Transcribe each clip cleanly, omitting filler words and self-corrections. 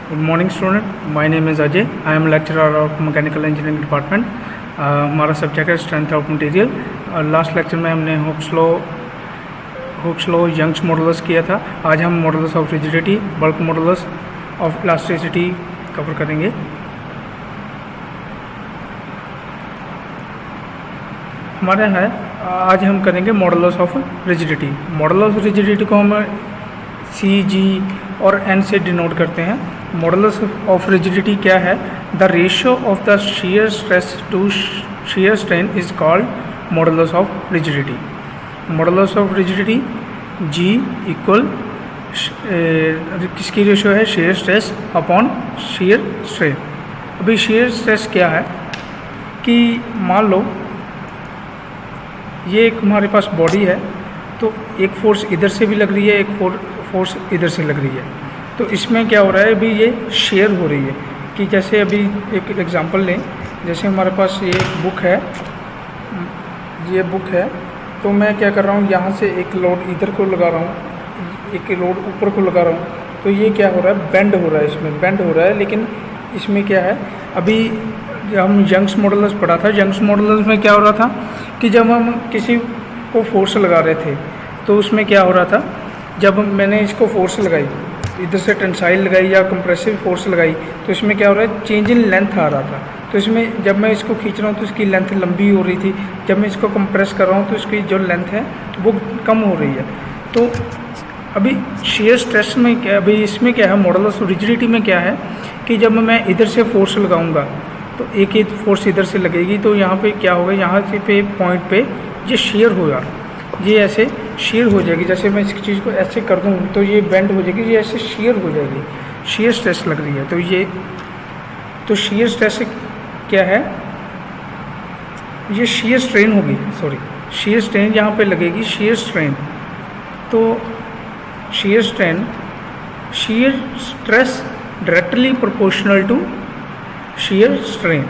Good morning student, my name is Ajay. I am lecturer of mechanical engineering department. हमारा subject है strength of material. Last lecture में हमने Hooke's law Young's modulus किया था. आज हम modulus of rigidity, bulk modulus of elasticity cover करेंगे. हमारे है आज हम करेंगे modulus of rigidity. Modulus of rigidity को हम सी, जी और एन से डिनोट करते हैं. मॉडुलस ऑफ रिजिडिटी क्या है? The ratio of the shear stress to shear strain is called modulus of rigidity. Modulus of rigidity G equal किसकी रेशियो है? shear stress upon shear strain. अभी shear स्ट्रेस क्या है कि मान लो ये एक हमारे पास बॉडी है, तो एक फोर्स इधर से भी लग रही है, एक फोर्स इधर से लग रही है. तो इसमें क्या हो रहा है? अभी ये शेयर हो रही है कि जैसे अभी एक एग्जांपल लें. जैसे हमारे पास ये बुक है, तो मैं क्या कर रहा हूँ, यहाँ से एक लोड इधर को लगा रहा हूँ, एक लोड ऊपर को लगा रहा हूँ. तो ये क्या हो रहा है? बेंड हो रहा है, इसमें बेंड हो रहा है. लेकिन इसमें क्या है, अभी जब हम यंग्स मॉडुलस पढ़ा था, यंग्स मॉडुलस में क्या हो रहा था कि जब हम किसी को फोर्स लगा रहे थे तो उसमें क्या हो रहा था, जब मैंने इसको फोर्स लगाई, इधर से टेंसाइल लगाई या कंप्रेसिव फोर्स लगाई, तो इसमें क्या हो रहा है? चेंज इन लेंथ आ रहा था. तो इसमें जब मैं इसको खींच रहा हूँ तो इसकी लेंथ लंबी हो रही थी, जब मैं इसको कंप्रेस कर रहा हूँ तो इसकी जो लेंथ है वो कम हो रही है. तो अभी shear स्ट्रेस में क्या, अभी इसमें क्या है, मॉडुलस ऑफ रिजिडिटी में क्या है कि जब मैं इधर से फोर्स लगाऊंगा तो एक ही फोर्स इधर से लगेगी, तो यहाँ पे क्या होगा, यहाँ से पे पॉइंट पे ये शेयर होगा, ये ऐसे शेयर हो जाएगी. जैसे मैं इस चीज़ को ऐसे कर दूँ तो ये बेंड हो जाएगी, ये ऐसे शेयर हो जाएगी. shear स्ट्रेस लग रही है. तो shear स्ट्रेस क्या है? ये shear स्ट्रेन होगी, shear स्ट्रेन यहाँ पे लगेगी, shear स्ट्रेन. तो shear stress directly proportional to shear strain.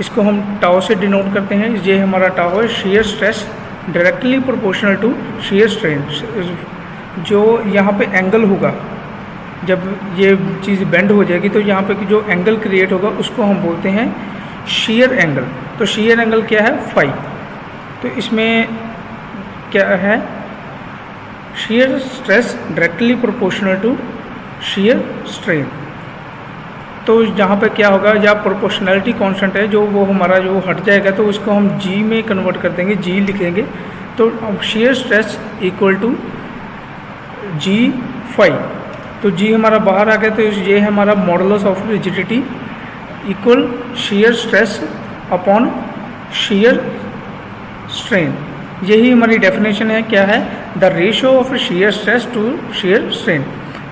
इसको हम टाउ से डिनोट करते हैं. ये हमारा टाउ है. shear stress directly proportional to shear strain. जो यहाँ पे एंगल होगा, जब ये चीज़ बेंड हो जाएगी तो यहाँ पे जो एंगल क्रिएट होगा उसको हम बोलते हैं shear एंगल. तो shear एंगल क्या है? फाई. तो इसमें क्या है? shear stress directly proportional to shear strain. तो यहाँ पे क्या होगा, या प्रोपोर्शनैलिटी कांस्टेंट है जो वो हमारा जो हट जाएगा, तो उसको हम जी में कन्वर्ट कर देंगे, जी लिखेंगे. तो shear stress equal to G phi. तो जी हमारा बाहर आ गया, तो ये है हमारा modulus of rigidity equal shear stress upon shear strain. यही हमारी डेफिनेशन है. क्या है? The ratio of shear stress to shear strain.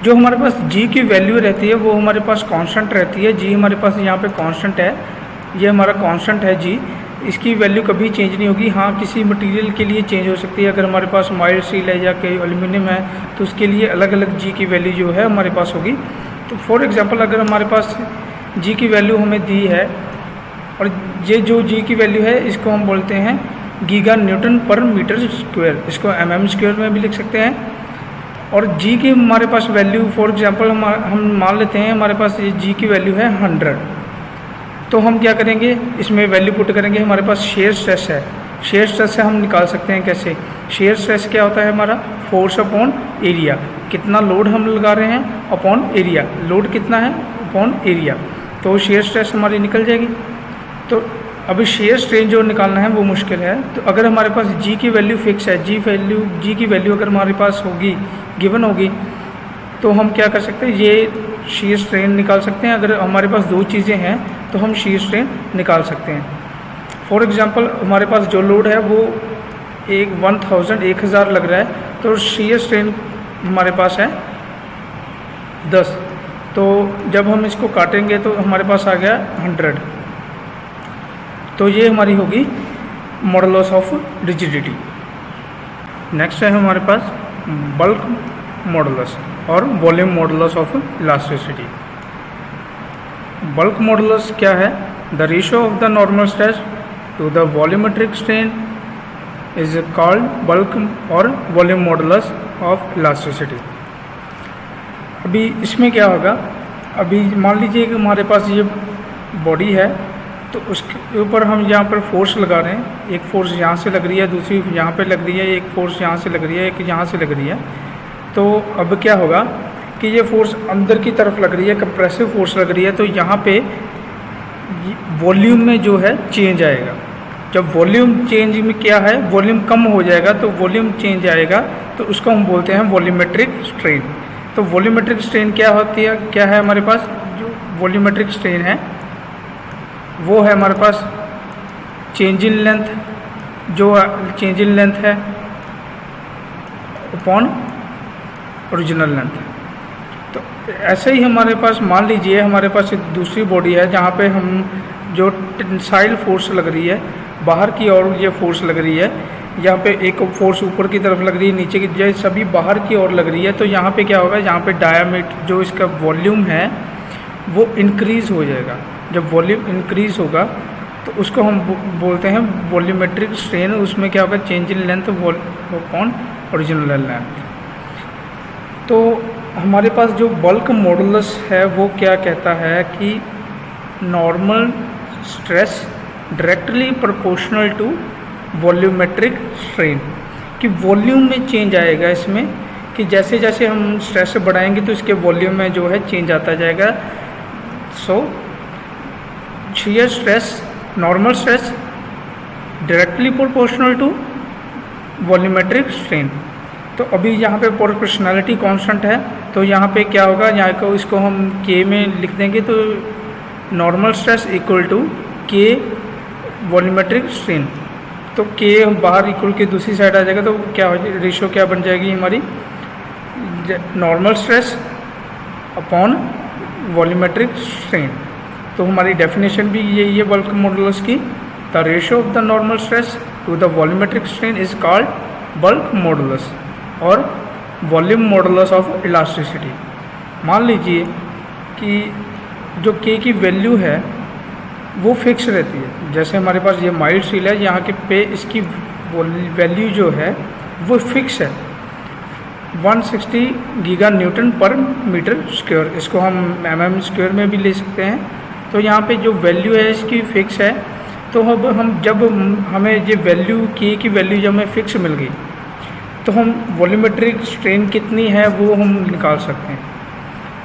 जो हमारे पास जी की वैल्यू रहती है वो हमारे पास कांस्टेंट रहती है. जी हमारे पास यहाँ पे कांस्टेंट है, ये हमारा कांस्टेंट है जी. इसकी वैल्यू कभी चेंज नहीं होगी. हाँ, किसी मटेरियल के लिए चेंज हो सकती है. अगर हमारे पास माइल्ड स्टील है या कोई एल्यूमिनियम है तो उसके लिए अलग अलग जी की वैल्यू जो है हमारे पास होगी. तो फॉर एग्जांपल अगर हमारे पास जी की वैल्यू हमें दी है, और ये जो जी की वैल्यू है इसको हम बोलते हैं गीगा न्यूटन पर मीटर स्क्वायर. इसको mm स्क्वायर में भी लिख सकते हैं. और जी की हमारे पास वैल्यू, फॉर एग्जांपल हम मान लेते हैं हमारे पास ये जी की वैल्यू है 100. तो हम क्या करेंगे, इसमें वैल्यू पुट करेंगे. हमारे पास shear स्ट्रेस है. shear स्ट्रेस से हम निकाल सकते हैं कैसे? shear स्ट्रेस क्या होता है हमारा? Force upon area. कितना लोड हम लगा रहे हैं अपॉन एरिया. लोड कितना है अपॉन एरिया. तो shear स्ट्रेस हमारी निकल जाएगी. तो अभी shear स्ट्रेन जो निकालना है वो मुश्किल है. तो अगर हमारे पास जी की वैल्यू फिक्स है, जी की वैल्यू अगर हमारे पास होगी, गिवन होगी, तो हम क्या कर सकते हैं, ये shear स्ट्रेन निकाल सकते हैं. अगर हमारे पास दो चीज़ें हैं तो हम shear स्ट्रेन निकाल सकते हैं. फॉर एग्जांपल हमारे पास जो लोड है वो 1000 लग रहा है, तो shear स्ट्रेन हमारे पास है 10. तो जब हम इसको काटेंगे तो हमारे पास आ गया 100. तो ये हमारी होगी मॉडुलस ऑफ रिजिडिटी. नेक्स्ट है हमारे पास बल्क मॉडुलस और volume modulus of elasticity. Bulk modulus क्या है? The ratio of the normal stress to the volumetric strain is called bulk और वॉल्यूम मॉडुलस ऑफ इलास्टिसिटी. अभी इसमें क्या होगा, अभी मान लीजिए कि हमारे पास ये बॉडी है, तो उसके ऊपर हम यहाँ पर फोर्स लगा रहे हैं। एक फोर्स यहाँ से लग रही है, दूसरी यहाँ पे लग रही है, एक फोर्स यहाँ से लग रही है, एक यहाँ से लग रही है। तो अब क्या होगा कि ये फोर्स अंदर की तरफ लग रही है, कंप्रेसिव फोर्स लग रही है, तो यहाँ पे वॉल्यूम में जो है चेंज आएगा। जब वॉल्यूम चेंज में क्या है, वॉल्यूम कम हो जाएगा तो वॉल्यूम चेंज आएगा, तो उसको हम बोलते हैं वॉल्यूमेट्रिक स्ट्रेन। तो वॉल्यूमेट्रिक स्ट्रेन क्या होती है, क्या है हमारे पास जो वॉल्यूमेट्रिक स्ट्रेन है वो है हमारे पास चेंज इन लेंथ, जो चेंज इन लेंथ है अपॉन ओरिजिनल लेंथ। तो ऐसे ही हमारे पास मान लीजिए हमारे पास एक दूसरी बॉडी है जहाँ पे हम जो टेंसाइल फोर्स लग रही है, बाहर की ओर ये फोर्स लग रही है, यहाँ पे एक फोर्स ऊपर की तरफ लग रही है, नीचे की, ये सभी बाहर की ओर लग रही है। तो यहाँ पे क्या होगा, यहाँ पे डायामीटर जो इसका वॉल्यूम है वो इंक्रीज़ हो जाएगा। जब वॉल्यूम इंक्रीज़ होगा तो उसको हम बोलते हैं वॉल्यूमेट्रिक स्ट्रेन। उसमें क्या होगा, change in length upon original length. तो हमारे पास जो बल्क मॉडुलस है वो क्या कहता है कि normal stress directly proportional to volumetric strain, कि वॉल्यूम में चेंज आएगा इसमें, कि जैसे जैसे हम स्ट्रेस बढ़ाएंगे तो इसके वॉल्यूम में जो है चेंज आता जाएगा। सो shear stress, normal stress directly proportional to volumetric strain। तो अभी यहाँ पे प्रोपोर्शनैलिटी कांस्टेंट है, तो यहाँ पे क्या होगा, यहाँ को इसको हम K में लिख देंगे, तो normal stress equal to K volumetric strain. तो K बाहर इक्वल के दूसरी साइड आ जाएगा, तो क्या हो जाएगा, रेशियो क्या बन जाएगी हमारी, normal stress upon volumetric strain. तो हमारी डेफिनेशन भी यही है बल्क मॉडुलस की, the ratio of the normal stress to the volumetric strain is called bulk modulus और वॉल्यूम मॉडुलस ऑफ इलास्टिसिटी। मान लीजिए कि जो K की वैल्यू है वो फिक्स रहती है। जैसे हमारे पास ये माइल्ड स्टील है, यहाँ के पे इसकी वैल्यू जो है वो फिक्स है 160 गीगा न्यूटन पर मीटर स्क्वायर। इसको हम mm स्क्वायर में भी ले सकते हैं। तो यहाँ पे जो वैल्यू है इसकी फ़िक्स है। तो अब हम जब हमें ये वैल्यू K की वैल्यू जब हमें फ़िक्स मिल गई तो हम वॉल्यूमेट्रिक स्ट्रेन कितनी है वो हम निकाल सकते हैं।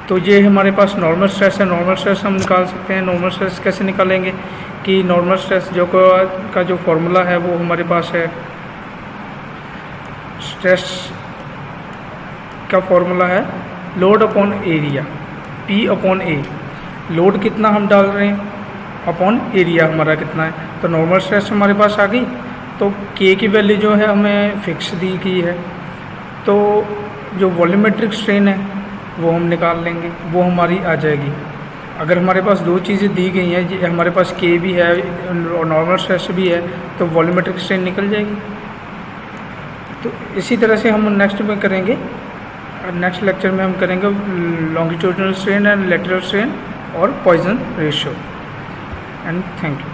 तो ये हमारे पास नॉर्मल स्ट्रेस है, नॉर्मल स्ट्रेस हम निकाल सकते हैं। नॉर्मल स्ट्रेस कैसे निकालेंगे कि नॉर्मल स्ट्रेस जो का जो फॉर्मूला है वो हमारे पास है, स्ट्रेस का फॉर्मूला है load upon area, P upon A। Load कितना हम डाल रहे हैं अपॉन एरिया हमारा कितना है। तो नॉर्मल स्ट्रेस हमारे पास आ गई, तो K की वैल्यू जो है हमें फिक्स दी गई है। तो जो वॉल्यूमेट्रिक स्ट्रेन है वो हम निकाल लेंगे, वो हमारी आ जाएगी। अगर हमारे पास दो चीज़ें दी गई हैं, हमारे पास K भी है और नॉर्मल स्ट्रेस भी है, तो वॉल्यूमेट्रिक स्ट्रेन निकल जाएगी। तो इसी तरह से हम नेक्स्ट में करेंगे, नेक्स्ट लेक्चर में हम करेंगे longitudinal strain and lateral strain और Poisson ratio. And thank you.